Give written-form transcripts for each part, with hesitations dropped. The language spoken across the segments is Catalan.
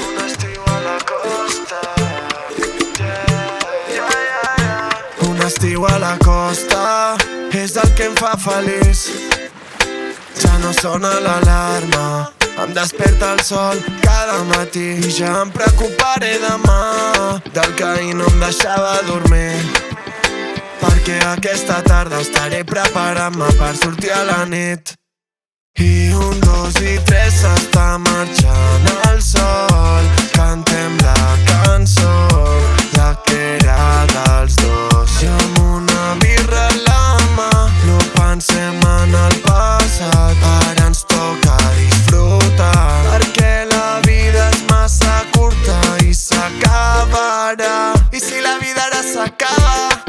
Un estiu a la costa, un estiu a la costa és el que em fa feliç. Ja no sona l'alarma, em desperta el sol cada matí i ja em preocuparé demà del que ahir no em deixava dormir, perquè aquesta tarda estaré preparant-me per sortir a la nit. I 1, 2 i 3 s'està marxant el sol. Cantem la cançó, la que era dels dos. I amb una birra a la mà no pensem en el passat, ara ens toca disfrutar, perquè la vida és massa curta i s'acabarà. I si la vida ara s'acaba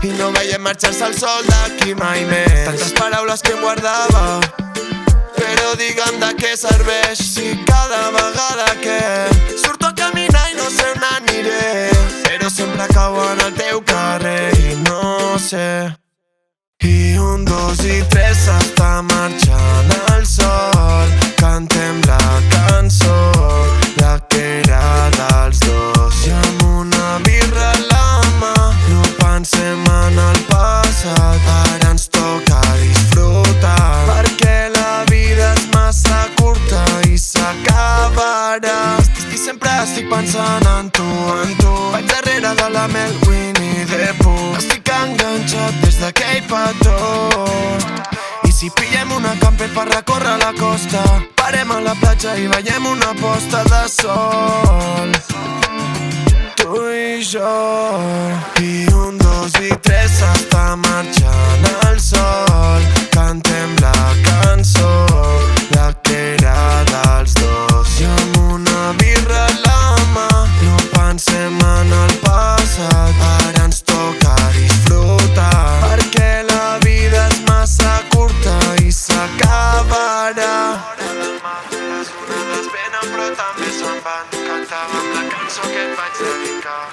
i no veiem marxar-se el sol d'aquí mai més, tantes paraules que guardava, però digue'm de què serveix si cada vegada que surto a caminar i no sé on aniré, però sempre cau en el teu carrer i no sé. I 1, 2 i 3 s'està marxant el sol. Cantem la cançó, la que era dels dos. I amb una birra a la mà no pensem en el passat, ara ens toca disfrutar, perquè la vida és massa curta i s'acabarà. I sempre estic pensant en tu, en tu. Vaig darrere de la Mel, Winnie the Pooh. Estic enganxat des d'aquell petó. I si pillem una camper per recórrer la costa, parem a la platja i veiem una posta de sol, tu i jo. I 1, 2 i 3 s'està marxant el sol. Cantem la cançó, la que era dels dos. I amb una birra a la mà no pensem en el passat, ara ens toca disfrutar, perquè la vida és massa curta i s'acabarà. Les onades venen però també se'n van. Cantàvem la cançó que et vaig dedicar.